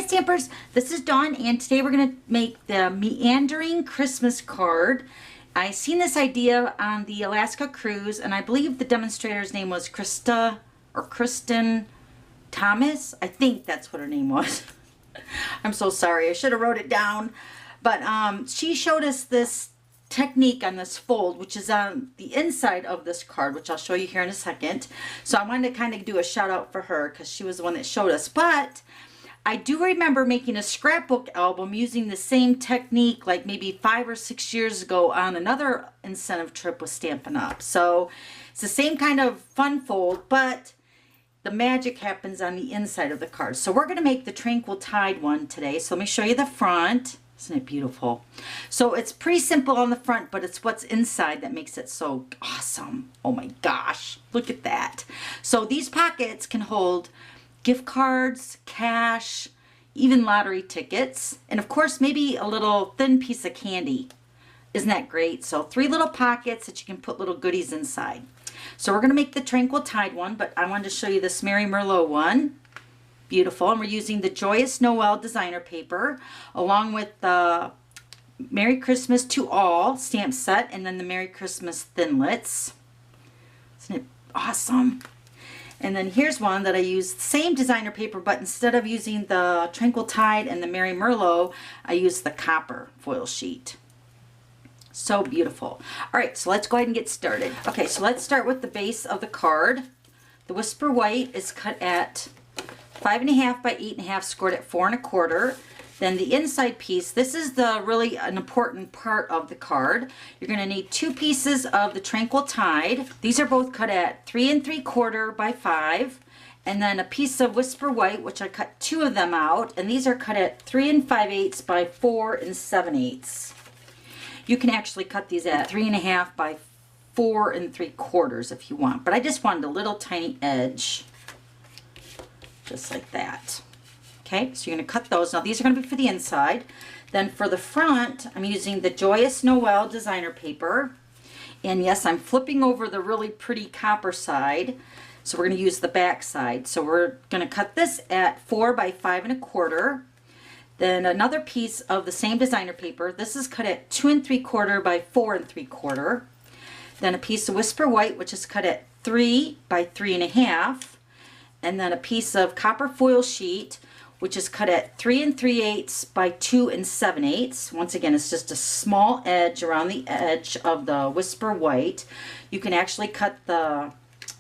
Stampers, this is Dawn, and today we're going to make the Meandering Christmas card. I seen this idea on the Alaska cruise, and I believe the demonstrator's name was Krista or Kristen Thomas. I think that's what her name was. I'm so sorry, I should have wrote it down. But she showed us this technique on this fold, which is on the inside of this card, which I'll show you here in a second. So I wanted to kind of do a shout out for her because she was the one that showed us. But I do remember making a scrapbook album using the same technique like maybe 5 or 6 years ago on another incentive trip with Stampin' Up. So it's the same kind of fun fold, but the magic happens on the inside of the card. So we're going to make the Tranquil Tide one today. So let me show you the front. Isn't it beautiful? So it's pretty simple on the front, but it's what's inside that makes it so awesome. Oh my gosh, look at that. So these pockets can hold gift cards, cash, even lottery tickets, and of course maybe a little thin piece of candy. Isn't that great? So 3 little pockets that you can put little goodies inside. So we're going to make the Tranquil Tide one, but I wanted to show you this Merry Merlot one. Beautiful. And we're using the Joyous Noel designer paper along with the Merry Christmas to All stamp set and then the Merry Christmas thinlits. Isn't it awesome? And then here's one that I used the same designer paper, but instead of using the Tranquil Tide and the Merry Merlot, I used the copper foil sheet. So beautiful. All right, so let's go ahead and get started. Okay, so let's start with the base of the card. The Whisper White is cut at 5.5 by 8.5, scored at 4 1/4. Then the inside piece, this is the really an important part of the card. You're going to need 2 pieces of the Tranquil Tide. These are both cut at 3 3/4 by 5. And then a piece of Whisper White, which I cut 2 of them out. And these are cut at 3 5/8 by 4 7/8. You can actually cut these at 3.5 by 4 3/4 if you want. But I just wanted a little tiny edge. Just like that. Okay, so you're going to cut those. Now these are going to be for the inside. Then for the front, I'm using the Joyous Noel designer paper. And yes, I'm flipping over the really pretty copper side. So we're going to use the back side. So we're going to cut this at 4 by 5 1/4. Then another piece of the same designer paper. This is cut at 2 3/4 by 4 3/4. Then a piece of Whisper White, which is cut at 3 by 3.5. And then a piece of copper foil sheet, which is cut at 3 3/8 by 2 7/8. Once again, it's just a small edge around the edge of the Whisper White. You can actually cut the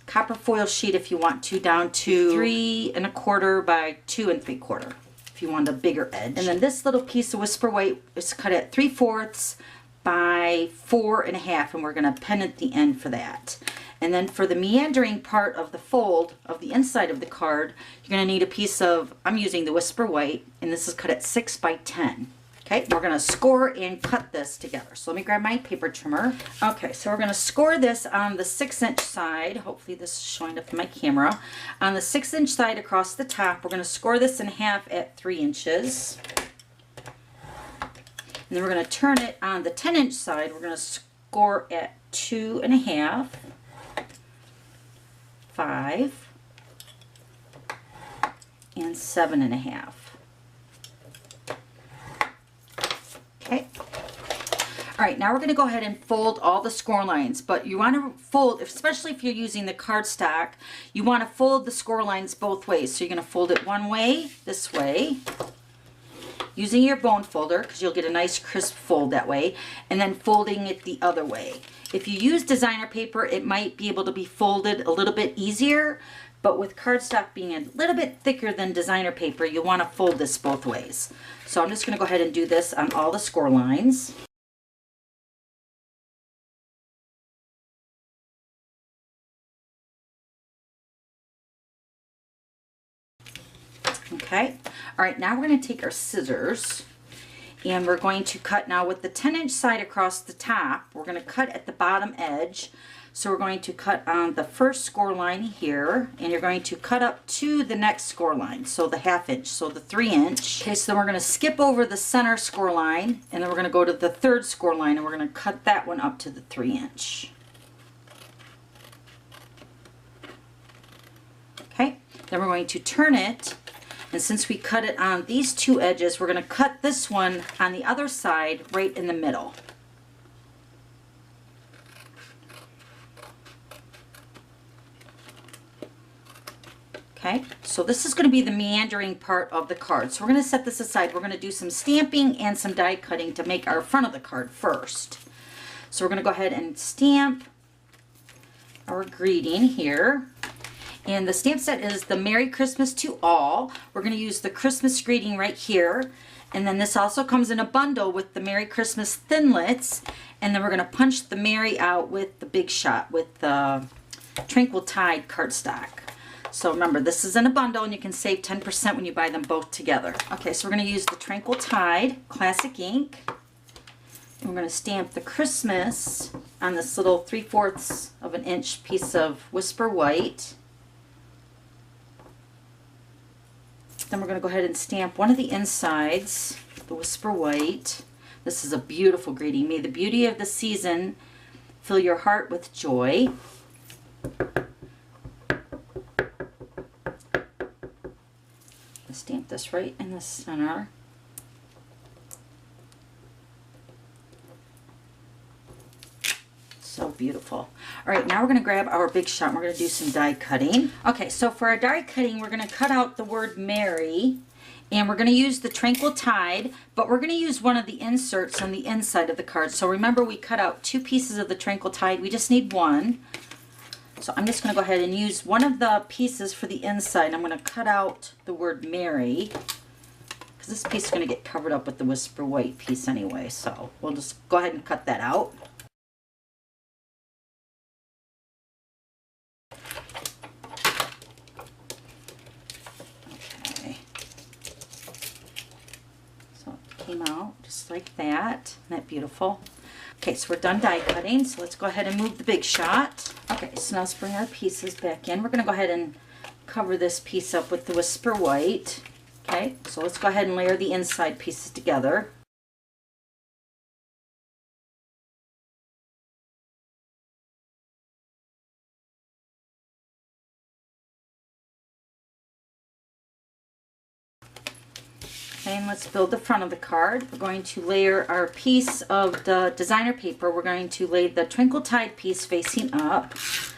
copper foil sheet if you want to down to 3 1/4 by 2 3/4 if you want a bigger edge. And then this little piece of Whisper White is cut at 3/4 by 4.5, and we're going to pennant the end for that. And then for the meandering part of the fold of the inside of the card, you're going to need a piece of, I'm using the Whisper White, and this is cut at 6 by 10. Okay, we're going to score and cut this together. So let me grab my paper trimmer. Okay, so we're going to score this on the 6-inch side. Hopefully this is showing up in my camera. On the 6-inch side across the top, we're going to score this in half at 3 inches. And then we're going to turn it on the 10-inch side. We're going to score at 2.5. 5 and 7.5. Okay. All right, now we're going to go ahead and fold all the score lines, but you want to fold, especially if you're using the cardstock, you want to fold the score lines both ways. So you're going to fold it one way, this way, using your bone folder because you'll get a nice crisp fold that way, and then folding it the other way. If you use designer paper, it might be able to be folded a little bit easier, but with cardstock being a little bit thicker than designer paper, you want to fold this both ways. So I'm just going to go ahead and do this on all the score lines. Okay, all right, now we're going to take our scissors and we're going to cut now with the 10-inch side across the top. We're going to cut at the bottom edge. So we're going to cut on the first score line here, and you're going to cut up to the next score line, so the 1/2 inch, so the 3-inch. Okay, so then we're going to skip over the center score line, and then we're going to go to the 3rd score line, and we're going to cut that one up to the 3-inch. Okay, then we're going to turn it And since we cut it on these two edges, we're going to cut this one on the other side right in the middle. Okay, so this is going to be the meandering part of the card. So we're going to set this aside. We're going to do some stamping and some die cutting to make our front of the card first. So we're going to go ahead and stamp our greeting here. And the stamp set is the Merry Christmas to All. We're going to use the Christmas greeting right here. And then this also comes in a bundle with the Merry Christmas thinlits. And then we're going to punch the Merry out with the Big Shot with the Tranquil Tide cardstock. So remember, this is in a bundle and you can save 10% when you buy them both together. Okay, so we're going to use the Tranquil Tide Classic ink. And we're going to stamp the Christmas on this little 3/4 of an inch piece of Whisper White. Then we're going to go ahead and stamp one of the insides, the Whisper White. This is a beautiful greeting. May the beauty of the season fill your heart with joy. Stamp this right in the center. So beautiful. All right, now we're going to grab our Big Shot and we're going to do some die cutting. Okay, so for our die cutting, we're going to cut out the word Merry, and we're going to use the Tranquil Tide, but we're going to use one of the inserts on the inside of the card. So remember, we cut out 2 pieces of the Tranquil Tide. We just need one. So I'm just going to go ahead and use one of the pieces for the inside. I'm going to cut out the word Merry, because this piece is going to get covered up with the Whisper White piece anyway. So we'll just go ahead and cut that out. Okay. So it came out just like that. Isn't that beautiful? Okay, so we're done die cutting, so let's go ahead and move the Big Shot. Okay, so now let's bring our pieces back in. We're going to go ahead and cover this piece up with the Whisper White. Okay, so let's go ahead and layer the inside pieces together. Okay, and let's build the front of the card. We're going to layer our piece of the designer paper. We're going to lay the Tranquil Tide piece facing up.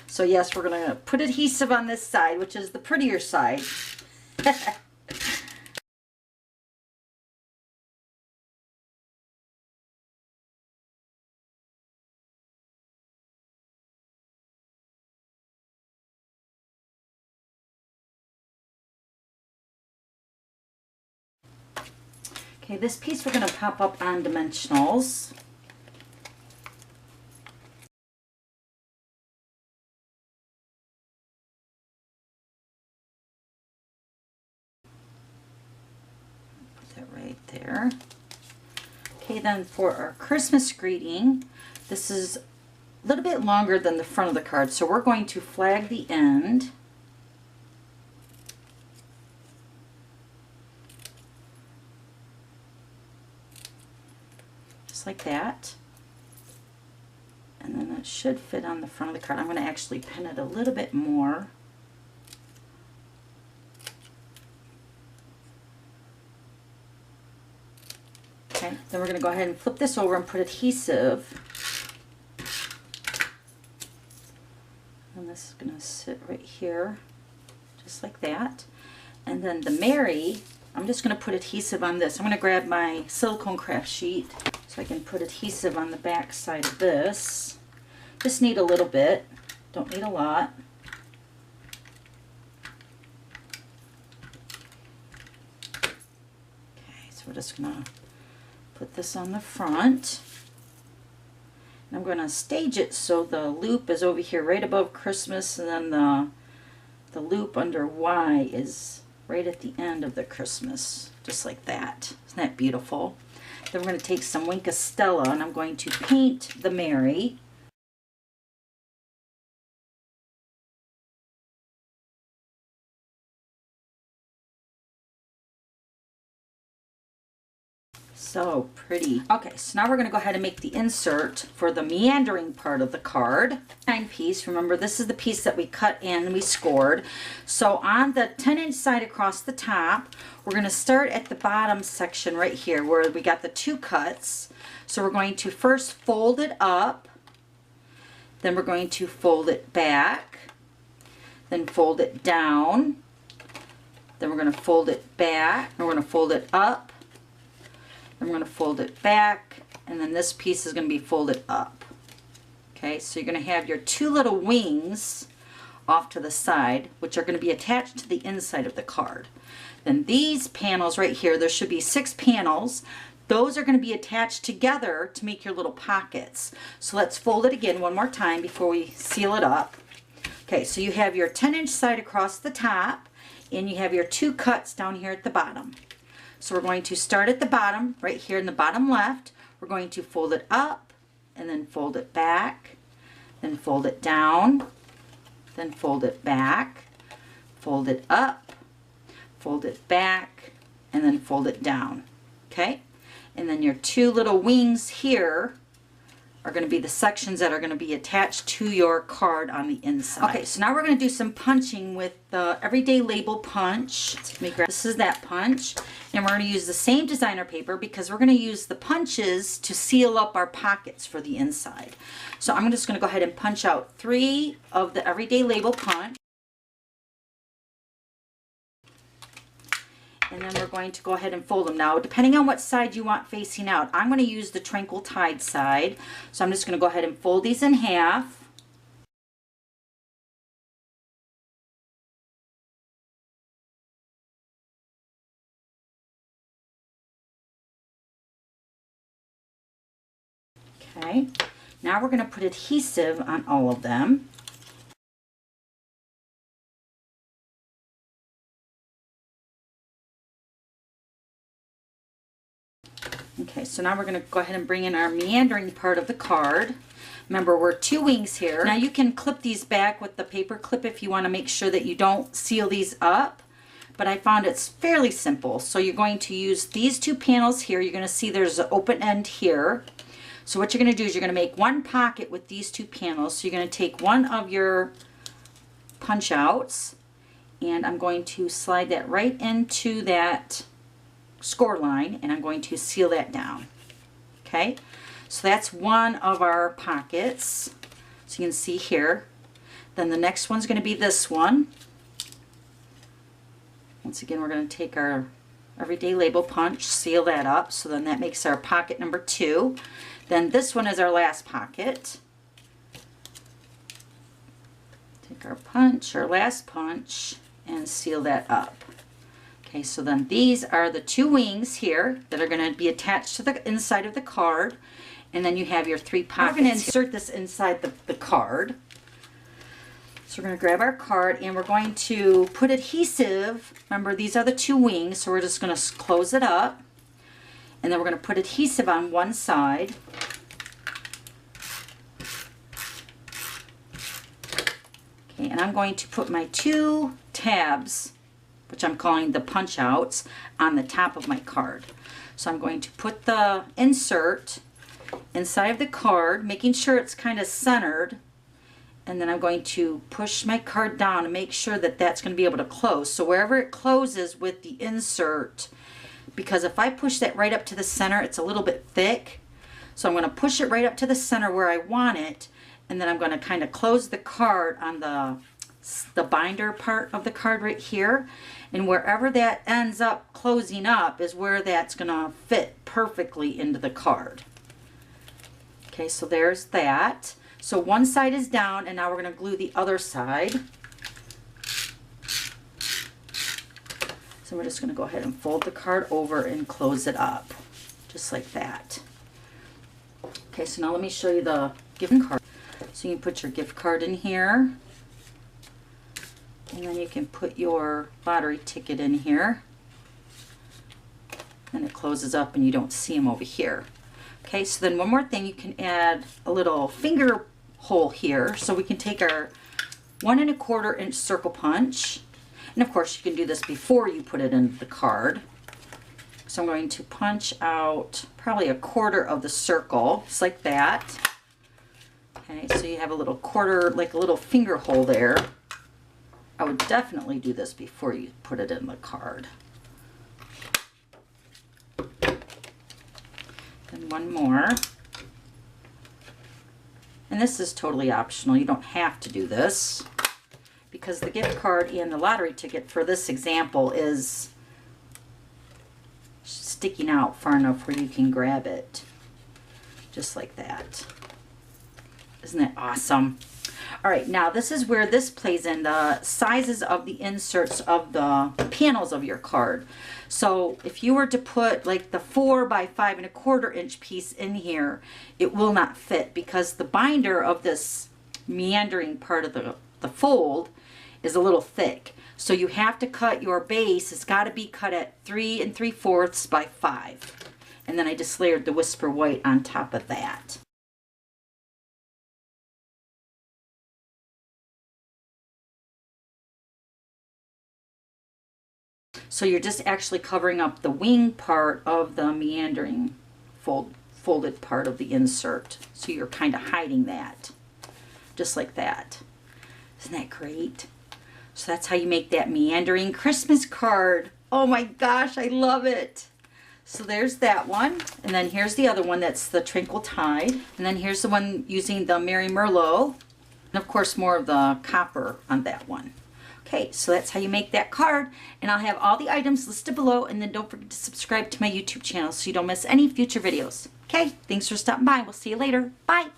So yes, we're going to put adhesive on this side, which is the prettier side. Okay, this piece we're going to pop up on dimensionals. Put that right there. Okay, then for our Christmas greeting, this is a little bit longer than the front of the card, so we're going to flag the end. Like that, and then it should fit on the front of the card. I'm going to actually pin it a little bit more. Okay, then we're going to go ahead and flip this over and put adhesive, and this is going to sit right here just like that. And then the Merry, I'm just going to put adhesive on this. I'm going to grab my silicone craft sheet so I can put adhesive on the back side of this. Just need a little bit, don't need a lot. Okay, so we're just going to put this on the front. And I'm going to stage it so the loop is over here right above Christmas, and then the loop under Y is right at the end of the Christmas, just like that. Isn't that beautiful? Then we're going to take some Wink of Stella and I'm going to paint the Merry. So pretty. Okay, so now we're going to go ahead and make the insert for the meandering part of the card. 9 piece. Remember, this is the piece that we cut and we scored. So on the 10-inch side across the top, we're going to start at the bottom section right here where we got the 2 cuts. So we're going to first fold it up, then we're going to fold it back, then fold it down, then we're going to fold it back, and we're going to fold it up, then we're going to fold it back, and then this piece is going to be folded up. Okay, so you're going to have your 2 little wings off to the side, which are going to be attached to the inside of the card. Then these panels right here, there should be 6 panels. Those are going to be attached together to make your little pockets. So let's fold it again one more time before we seal it up. Okay, so you have your 10-inch side across the top, and you have your 2 cuts down here at the bottom. So we're going to start at the bottom, right here in the bottom left. We're going to fold it up, and then fold it back, then fold it down, then fold it back, fold it up, fold it back, and then fold it down. Okay? And then your 2 little wings here are going to be the sections that are going to be attached to your card on the inside. Okay, so now we're going to do some punching with the Everyday Label punch. This is that punch. And we're going to use the same designer paper because we're going to use the punches to seal up our pockets for the inside. So I'm just going to go ahead and punch out 3 of the Everyday Label punch. And then we're going to go ahead and fold them. Now, depending on what side you want facing out, I'm going to use the Tranquil Tide side. So I'm just going to go ahead and fold these in half. Okay, now we're going to put adhesive on all of them. Okay, so now we're going to go ahead and bring in our meandering part of the card. Remember, we're 2 wings here. Now you can clip these back with the paper clip if you want to make sure that you don't seal these up. But I found it's fairly simple. So you're going to use these 2 panels here. You're going to see there's an open end here. So what you're going to do is you're going to make 1 pocket with these 2 panels. So you're going to take one of your punch outs, and I'm going to slide that right into that score line, and I'm going to seal that down. Okay, so that's one of our pockets. So you can see here. Then the next one's going to be this one. Once again, we're going to take our Everyday Label punch, seal that up, so then that makes our pocket number 2. Then this one is our last pocket. Take our punch, our last punch, and seal that up. Okay, so then these are the 2 wings here that are going to be attached to the inside of the card. And then you have your 3 pockets. We're going to insert this inside the card. So we're going to grab our card and we're going to put adhesive. Remember, these are the 2 wings, so we're just going to close it up. And then we're going to put adhesive on one side. Okay, and I'm going to put my 2 tabs, which I'm calling the punch outs, on the top of my card. So I'm going to put the insert inside of the card, making sure it's kind of centered, and then I'm going to push my card down and make sure that that's going to be able to close. So wherever it closes with the insert, because if I push that right up to the center, it's a little bit thick. So I'm going to push it right up to the center where I want it, and then I'm going to kind of close the card on the binder part of the card right here, and wherever that ends up closing up is where that's going to fit perfectly into the card. Okay, so there's that. So one side is down, and now we're going to glue the other side. So we're just going to go ahead and fold the card over and close it up, just like that. Okay, so now let me show you the gift card. So you can put your gift card in here, and then you can put your lottery ticket in here, and it closes up and you don't see them over here. Okay, so then one more thing, you can add a little finger hole here, so we can take our 1 1/4 inch circle punch, and of course you can do this before you put it in the card. So I'm going to punch out probably 1/4 of the circle, just like that. Okay, so you have a little quarter, like a little finger hole there. I would definitely do this before you put it in the card. Then one more. And this is totally optional. You don't have to do this because the gift card and the lottery ticket for this example is sticking out far enough where you can grab it. Just like that. Isn't that awesome? All right, now this is where this plays in, the sizes of the inserts of the panels of your card. So if you were to put like the 4 by 5 1/4 inch piece in here, it will not fit because the binder of this meandering part of the fold is a little thick. So you have to cut your base, it's got to be cut at 3 3/4 by 5. And then I just layered the Whisper White on top of that. So you're just actually covering up the wing part of the meandering folded part of the insert. So you're kind of hiding that, just like that. Isn't that great? So that's how you make that meandering Christmas card. Oh my gosh, I love it. So there's that one. And then here's the other one, that's the Twinkle Tide. And then here's the one using the Merry Merlot. And of course more of the copper on that one. Okay, so that's how you make that card, and I'll have all the items listed below, and then don't forget to subscribe to my YouTube channel so you don't miss any future videos. Okay, thanks for stopping by. We'll see you later. Bye.